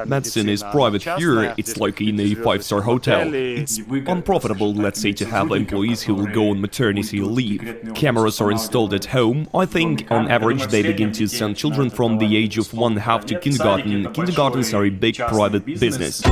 Medicine is private here, it's like in a five-star hotel. It's unprofitable, let's say, to have employees who will go on maternity leave. Cameras are installed at home. I think, on average, they begin to send children from the age of 1.5 to kindergarten. Kindergartens are a big private business.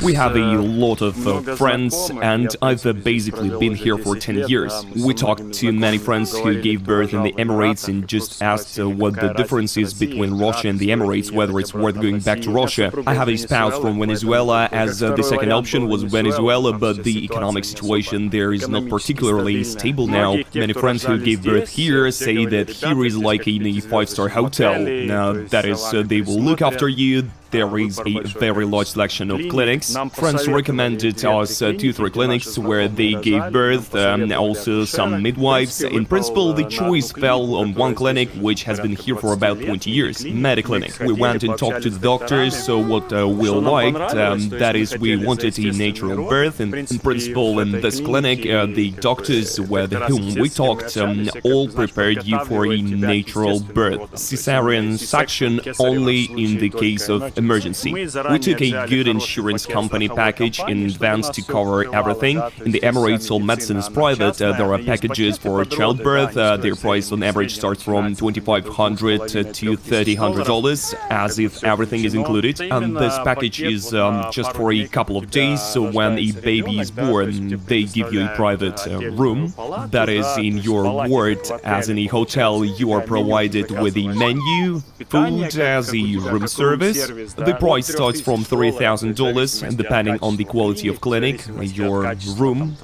We have a lot of friends, and I've basically been here for 10 years. We talked to many friends who gave birth in the Emirates and just asked what the difference is between Russia and the Emirates, whether it's worth going back to Russia. I have a spouse from Venezuela, as the second option was Venezuela, but the economic situation there is not particularly stable now. Many friends who gave birth here say that here is like in a five-star hotel. Now, that is, they will look after you. There is a very large selection of clinics. Friends recommended us 2-3 clinics where they gave birth, also some midwives. In principle, the choice fell on one clinic, which has been here for about 20 years, Mediclinic. We went and talked to the doctors, so what we liked, that is, we wanted a natural birth. In principle, in this clinic, the doctors with whom we talked all prepared you for a natural birth. Cesarean section only in the case of emergency. We took a good insurance company package in advance to cover everything. In the Emirates, all medicine is private. There are packages for childbirth. Their price on average starts from $2,500 to $3,000, as if everything is included. And this package is just for a couple of days, so when a baby is born, they give you a private room. That is in your ward. As in a hotel, you are provided with a menu, food as a room service. The price starts from $3,000, depending on the quality of clinic, your room,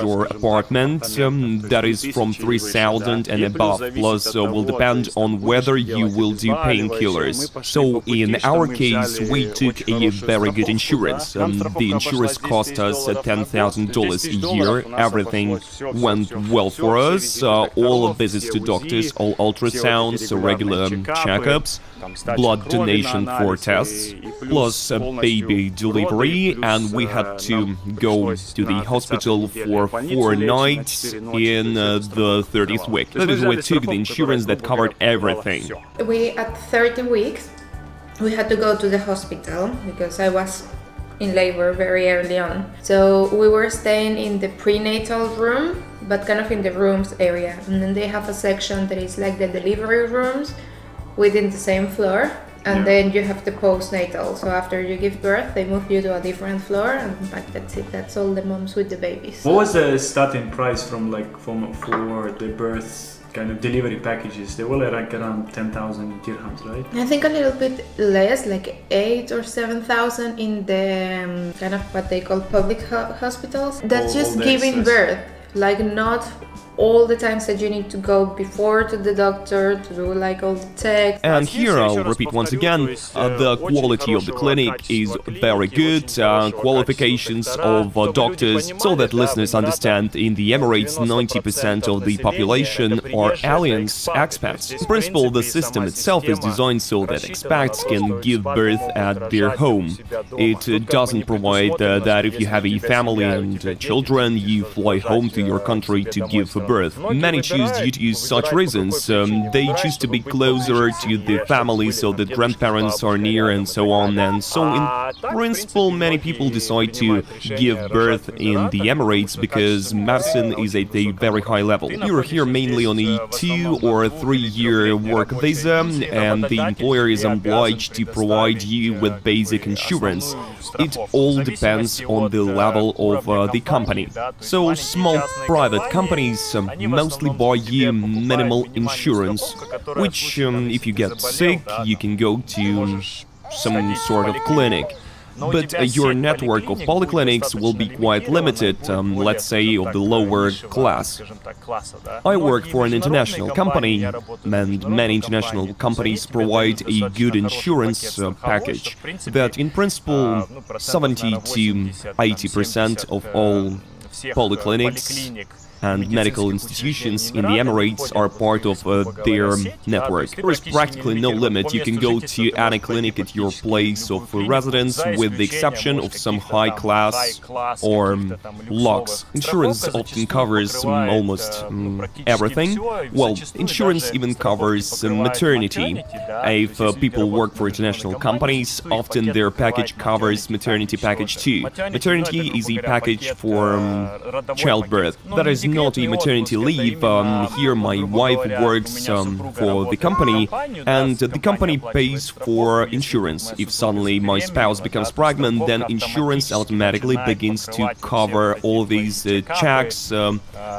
your apartment, that is from $3,000 and above, plus will depend on whether you will do painkillers. So in our case, we took a very good insurance. The insurance cost us $10,000 a year. Everything went well for us, all visits to doctors, all ultrasounds, regular checkups, blood donation for tests, plus baby delivery, and we had to go to the hospital for 4 nights in the 30th week. That is, we took the insurance that covered everything. At 30 weeks, we had to go to the hospital because I was in labor very early on. So we were staying in the prenatal room, but kind of in the rooms area. And then they have a section that is like the delivery rooms within the same floor. And then you have the postnatal. So after you give birth, they move you to a different floor, and like that's it. That's all the moms with the babies. What was the starting price for the birth kind of delivery packages? They were like around 10,000 dirhams, right? I think a little bit less, like 8 or 7,000 in the kind of what they call public hospitals. That's just giving birth, like not all the times that you need to go before to the doctor to do like all the tests. And here I'll repeat once again, the quality of the clinic is very good, qualifications of doctors, so that listeners understand, in the Emirates 90% of the population are aliens, expats. In principle, the system itself is designed so that expats can give birth at their home. It doesn't provide that if you have a family and children, you fly home to your country to give birth. Many choose due to such reasons. They choose to be closer to the family so that grandparents are near and so on. And so in principle, many people decide to give birth in the Emirates because medicine is at a very high level. You're here mainly on a 2 or 3 year work visa, and the employer is obliged to provide you with basic insurance. It all depends on the level of the company. So small private companies mostly buy you minimal insurance, which if you get sick, you can go to some sort of clinic. But your network of polyclinics will be quite limited, let's say of the lower class. I work for an international company, and many international companies provide a good insurance package that in principle 70 to 80% of all polyclinics and medical institutions in the Emirates are part of their network. There is practically no limit. You can go to any clinic at your place of residence, with the exception of some high-class or lux. Insurance often covers almost everything. Well, insurance even covers maternity. If people work for international companies, often their package covers maternity package too. Maternity is a package for childbirth. That is not a maternity leave. Here my wife works for the company, and the company pays for insurance. If suddenly my spouse becomes pregnant, then insurance automatically begins to cover all these checks,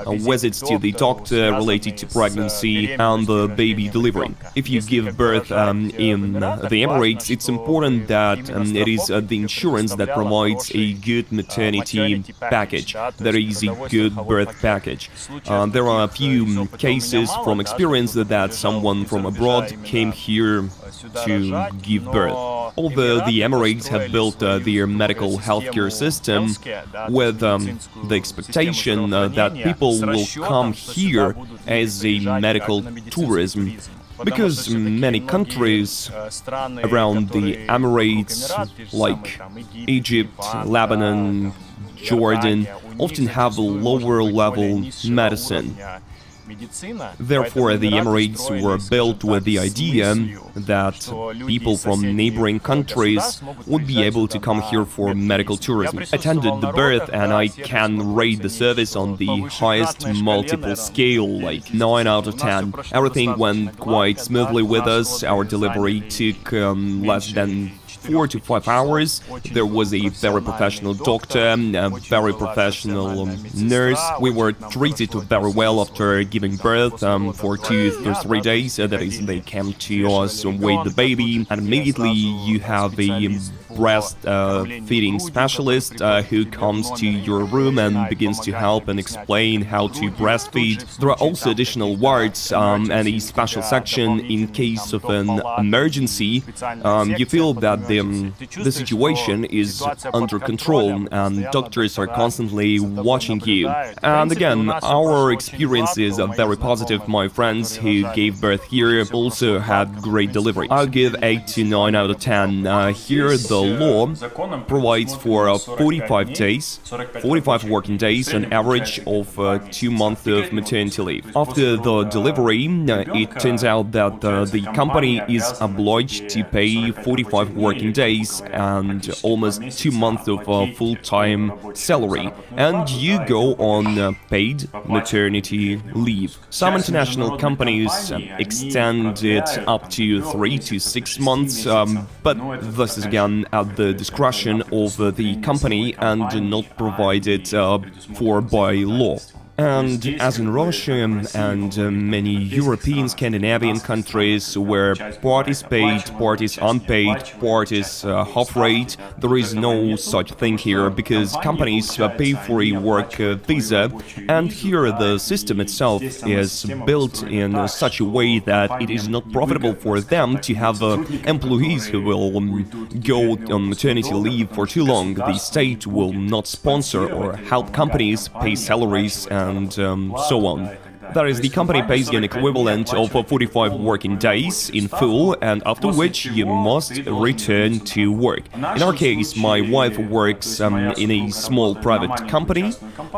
visits to the doctor related to pregnancy and the baby delivery. If you give birth in the Emirates, it's important that it is the insurance that provides a good maternity package, that is a good birth package. There are a few cases from experience that someone from abroad came here to give birth. Although the Emirates have built their medical healthcare system with the expectation that people will come here as a medical tourism, because many countries around the Emirates, like Egypt, Lebanon, Jordan, often have lower level medicine. Therefore, the Emirates were built with the idea that people from neighboring countries would be able to come here for medical tourism. I attended the birth, and I can rate the service on the highest multiple scale, like 9 out of 10. Everything went quite smoothly with us. Our delivery took less than 4 to 5 hours. There was a very professional doctor, a very professional nurse. We were treated very well after giving birth for 2 to 3 days. That is, they came to us with the baby, and immediately you have a breastfeeding specialist who comes to your room and begins to help and explain how to breastfeed. There are also additional wards and a special section in case of an emergency. You feel that the situation is under control and doctors are constantly watching you. And again, our experiences are very positive. My friends who gave birth here also had great delivery. I'll give 8 to 9 out of 10. Here the law provides for 45 days, 45 working days, an average of 2 months of maternity leave. After the delivery, it turns out that the company is obliged to pay 45 working days and almost 2 months of full-time salary, and you go on paid maternity leave. Some international companies extend it up to 3 to 6 months, but this is again at the discretion of the company and not provided for by law. And as in Russia and many European, Scandinavian countries where part is paid, part is unpaid, part is half rate, there is no such thing here because companies pay for a work visa, and here the system itself is built in such a way that it is not profitable for them to have employees who will go on maternity leave for too long. The state will not sponsor or help companies pay salaries and so on. That is, the company pays you an equivalent of 45 working days in full, and after which you must return to work. In our case, my wife works in a small private company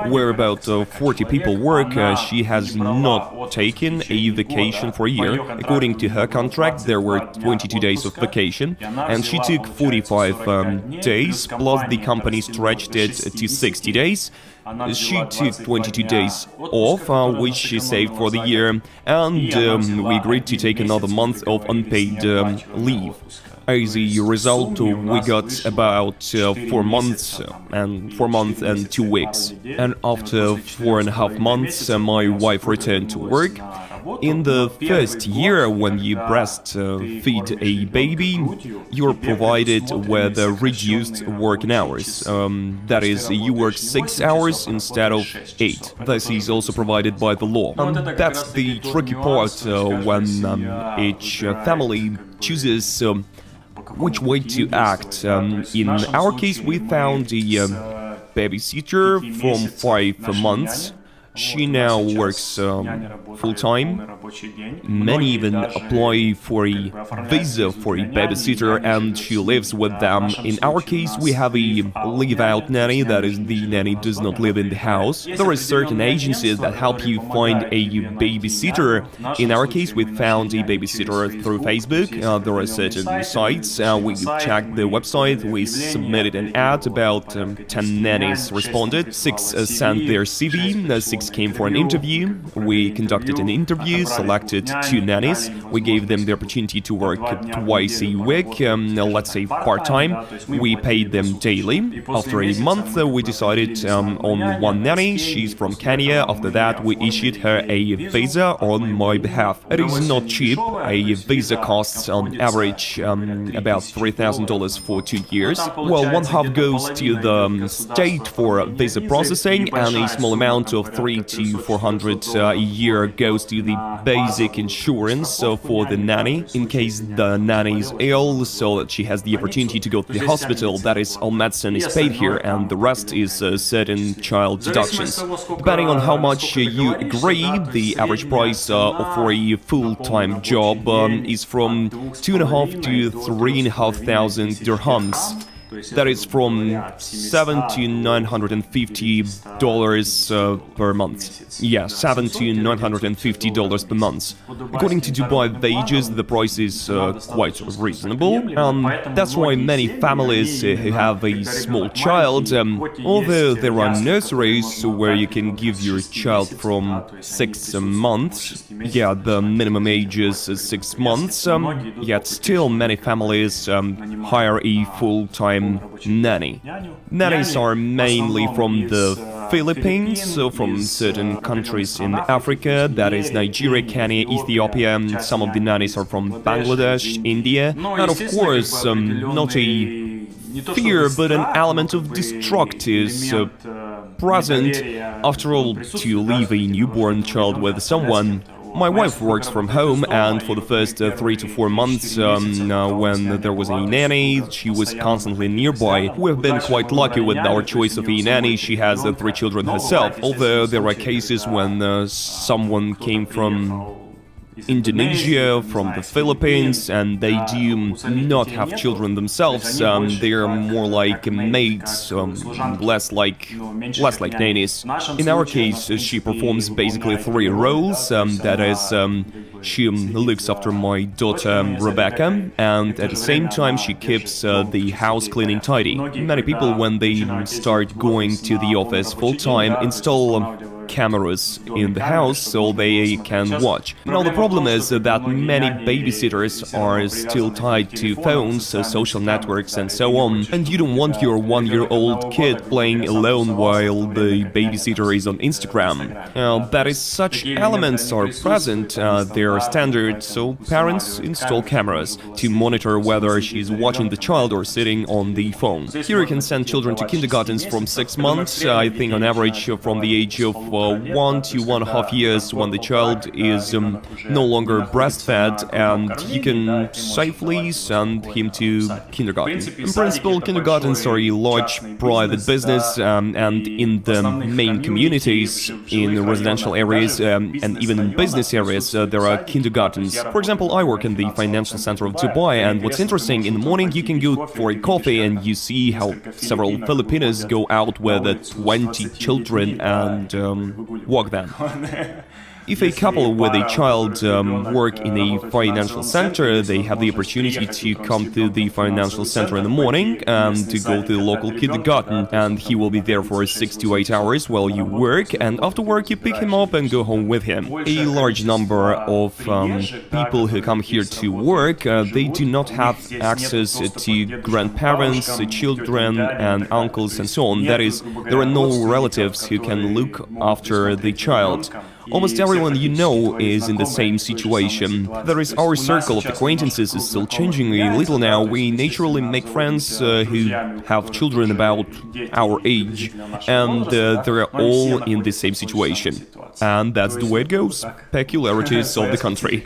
where about 40 people work. She has not taken a vacation for a year. According to her contract, there were 22 days of vacation, and she took 45 days, plus the company stretched it to 60 days. She took 22 days off, which she saved for the year, and we agreed to take another month of unpaid leave. As a result, we got about 4 months and 2 weeks. And after 4.5 months, my wife returned to work. In the first year, when you breastfeed a baby, you're provided with reduced working hours. That is, you work 6 hours instead of 8. This is also provided by the law. That's the tricky part when each family chooses which way to act. In our case, we found a babysitter from 5 months She now works full-time. Many even apply for a visa for a babysitter and she lives with them. In our case, we have a live-out nanny, that is, the nanny does not live in the house. There are certain agencies that help you find a babysitter. In our case, we found a babysitter through Facebook. There are certain sites. We checked the website. We submitted an ad. About 10 nannies responded. 6 sent their CV. 6 came for an interview. We conducted an interview, selected 2 nannies. We gave them the opportunity to work twice a week, let's say part-time. We paid them daily. After a month, we decided on one nanny. She's from Kenya. After that, we issued her a visa on my behalf. It is not cheap. A visa costs on average about $3,000 for 2 years. Well, one half goes to the state for visa processing, and a small amount of $300 to $400 a year goes to the basic insurance for the nanny, in case the nanny is ill, so that she has the opportunity to go to the hospital. That is, all medicine is paid here, and the rest is certain child deductions. Depending on how much you agree, the average price for a full-time job is from 2,500 to 3,500 dirhams. That is from $700 to $950 per month. Yeah, $700 to $950 per month. According to Dubai wages, the price is quite reasonable. That's why many families who have a small child, although there are nurseries where you can give your child from 6 months, yeah, the minimum age is 6 months, yet still many families hire a full-time nanny. Nannies are mainly from the Philippines, so from certain countries in Africa, that is Nigeria, Kenya, Ethiopia. Some of the nannies are from Bangladesh, India, and of course, not a fear, but an element of distrust is present. After all, to leave a newborn child with someone. My wife works from home, and for the first 3 to 4 months, when there was a nanny, she was constantly nearby. We've been quite lucky with our choice of a nanny. She has 3 children herself, although there are cases when someone came from Indonesia, from the Philippines, and they do not have children themselves. They are more like maids, less like nannies. In our case, she performs basically 3 roles. That is, she looks after my daughter Rebecca, and at the same time she keeps the house clean and tidy. Many people, when they start going to the office full-time, install cameras in the house so they can watch. Now the problem is that many babysitters are still tied to phones, social networks and so on, and you don't want your 1-year-old kid playing alone while the babysitter is on Instagram. That is, such elements are present, they are standard, so parents install cameras to monitor whether she's watching the child or sitting on the phone. Here you can send children to kindergartens from 6 months, I think on average from the age of 1 to 1.5 years, when the child is no longer breastfed, and you can safely send him to kindergarten. In principle, kindergartens are a large private business, and in the main communities, in residential areas, and even in business areas, there are kindergartens. For example, I work in the financial center of Dubai, and what's interesting, in the morning you can go for a coffee and you see how several Filipinos go out with 20 children and walk them. If a couple with a child work in a financial center, they have the opportunity to come to the financial center in the morning and to go to the local kindergarten, and he will be there for 6 to 8 hours while you work, and after work you pick him up and go home with him. A large number of people who come here to work, they do not have access to grandparents, children and uncles and so on. That is, there are no relatives who can look after the child. Almost everyone you know is in the same situation. There is, our circle of acquaintances is still changing a little now. We naturally make friends who have children about our age, and they're all in the same situation. And that's the way it goes. Peculiarities of the country.